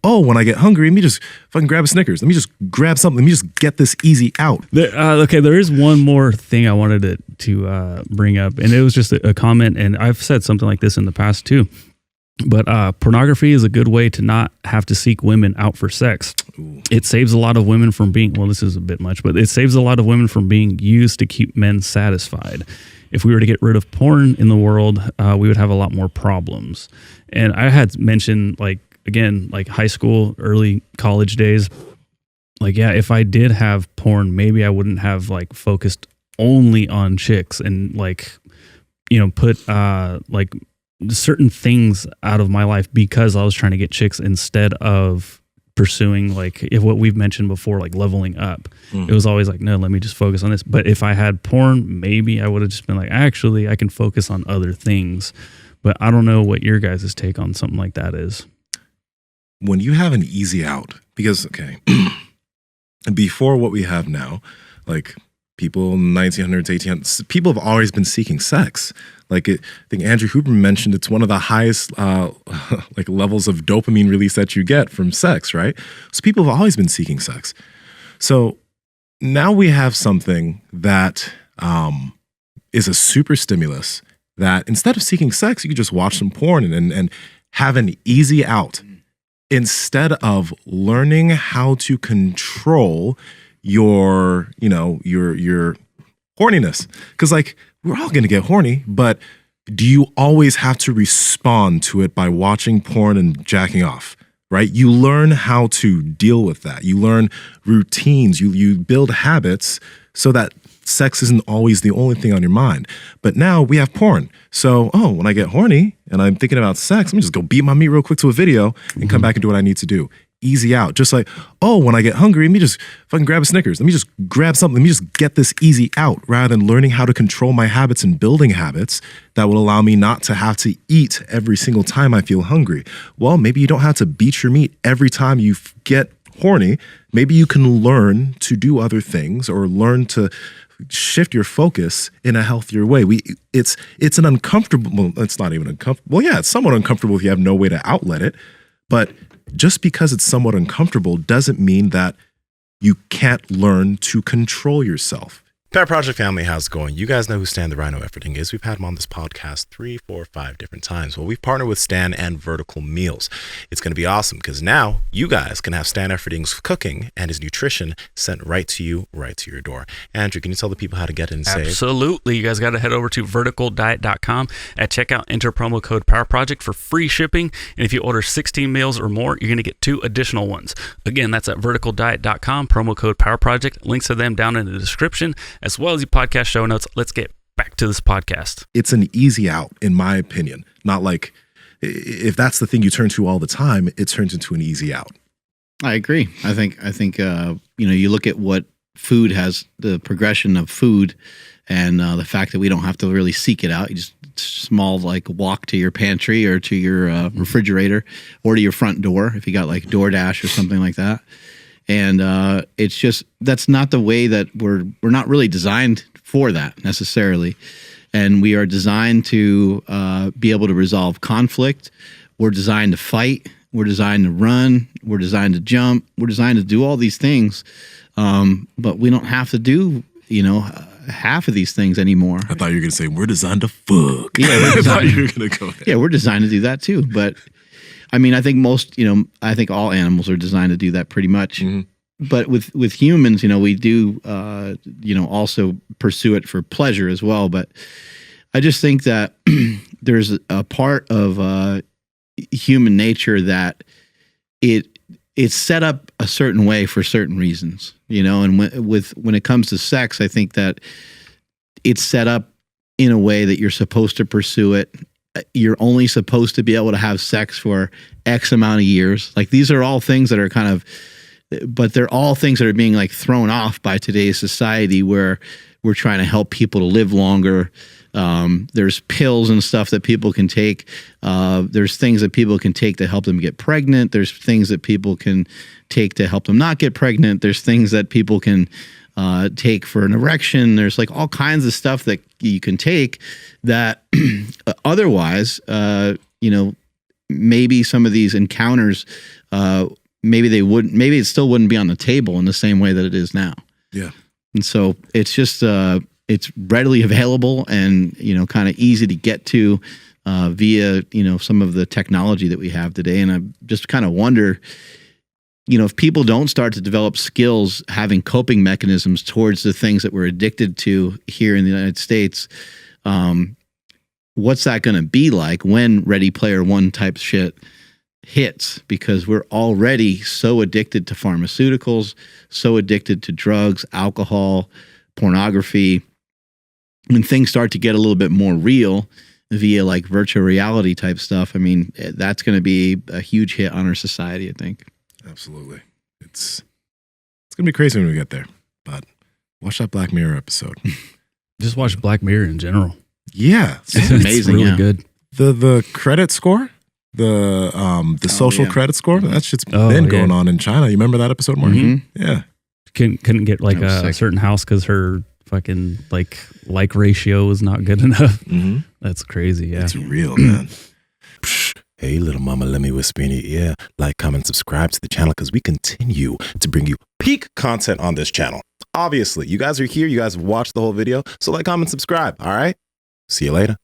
oh, when I get hungry, let me just fucking grab a Snickers. Let me just grab something. Let me just get this easy out. There is one more thing I wanted to bring up, and it was just a comment, and I've said something like this in the past too. But pornography is a good way to not have to seek women out for sex. Ooh. It saves a lot of women from being, well, this is a bit much, but it saves a lot of women from being used to keep men satisfied. If we were to get rid of porn in the world, we would have a lot more problems. And I had mentioned, like, again, like high school, early college days, like, yeah, if I did have porn, maybe I wouldn't have like focused only on chicks and like, you know, put like certain things out of my life because I was trying to get chicks instead of pursuing like what we've mentioned before, like leveling up. It was always like, no, let me just focus on this. But if I had porn, maybe I would have just been like, actually, I can focus on other things. But I don't know what your guys' take on something like that is. When you have an easy out, because, okay, before what we have now, like people in 1900s, 1800s, people have always been seeking sex. Like I think Andrew Huberman mentioned, it's one of the highest like levels of dopamine release that you get from sex, right? So people have always been seeking sex. So now we have something that is a super stimulus that instead of seeking sex, you can just watch some porn and have an easy out instead of learning how to control your horniness. Because like, we're all going to get horny, but do you always have to respond to it by watching porn and jacking off, right? You learn how to deal with that. You learn routines. You build habits so that sex isn't always the only thing on your mind. But now we have porn. So, oh, when I get horny and I'm thinking about sex, let me just go beat my meat real quick to a video and come back and do what I need to do. Easy out. Just like, oh, when I get hungry, let me just fucking grab a Snickers. Let me just grab something. Let me just get this easy out, rather than learning how to control my habits and building habits that will allow me not to have to eat every single time I feel hungry. Well, maybe you don't have to beat your meat every time you get horny. Maybe you can learn to do other things or learn to shift your focus in a healthier way. It's an uncomfortable, well, it's not even uncomfortable. Well, yeah, it's somewhat uncomfortable if you have no way to outlet it, but just because it's somewhat uncomfortable doesn't mean that you can't learn to control yourself. Power Project family, how's it going? You guys know who Stan the Rhino Efforting is. We've had him on this podcast 3, 4, 5 different times. Well, we've partnered with Stan and Vertical Meals. It's going to be awesome because now you guys can have Stan Efforting's cooking and his nutrition sent right to you, right to your door. Andrew, can you tell the people how to get it and save? Absolutely. You guys got to head over to verticaldiet.com. At checkout, enter promo code Power Project for free shipping. And if you order 16 meals or more, you're going to get 2 additional ones. Again, that's at verticaldiet.com, promo code Power Project. Links to them down in the description, as well as your podcast show notes. Let's get back to this podcast. It's an easy out, in my opinion. Not like, if that's the thing you turn to all the time, it turns into an easy out. I agree. I think you look at what food has, the progression of food, and the fact that we don't have to really seek it out. You just small like walk to your pantry or to your refrigerator or to your front door if you got like DoorDash or something like that. And it's just, that's not the way that we're not really designed for that necessarily. And we are designed to be able to resolve conflict. We're designed to fight. We're designed to run. We're designed to jump. We're designed to do all these things. But we don't have to do, half of these things anymore. I thought you were going to say, we're designed to fuck. Yeah, I thought you were going to go there. Yeah, we're designed to do that too. But I mean, I think I think all animals are designed to do that pretty much. Mm-hmm. But with humans, we do, also pursue it for pleasure as well. But I just think that there's a part of human nature that it's set up a certain way for certain reasons, and when it comes to sex, I think that it's set up in a way that you're supposed to pursue it. You're only supposed to be able to have sex for X amount of years. Like, these are all things that are but they're all things that are being like thrown off by today's society, where we're trying to help people to live longer. There's pills and stuff that people can take. There's things that people can take to help them get pregnant. There's things that people can take to help them not get pregnant. There's things that people can take for an erection. There's like all kinds of stuff that you can take that otherwise, maybe some of these encounters, maybe it still wouldn't be on the table in the same way that it is now. Yeah. And so it's just, it's readily available and, kind of easy to get to via, some of the technology that we have today. And I just kind of wonder, if people don't start to develop skills, having coping mechanisms towards the things that we're addicted to here in the United States, what's that going to be like when Ready Player One type shit hits? Because we're already so addicted to pharmaceuticals, so addicted to drugs, alcohol, pornography. When things start to get a little bit more real via like virtual reality type stuff, I mean, that's going to be a huge hit on our society, I think. Absolutely. It's going to be crazy when we get there, but watch that Black Mirror episode. Just watch Black Mirror in general. Yeah. It's amazing. Really yeah. good. The credit score, the social credit score, that shit's been going on in China. You remember that episode, Mark? Mm-hmm. Yeah. Couldn't get like a certain house because her fucking like ratio was not good enough. Mm-hmm. That's crazy. Yeah. It's real, man. Hey, little mama, let me whisper in your ear. Like, comment, subscribe to the channel because we continue to bring you peak content on this channel. Obviously, you guys are here. You guys watched the whole video. So like, comment, subscribe. All right. See you later.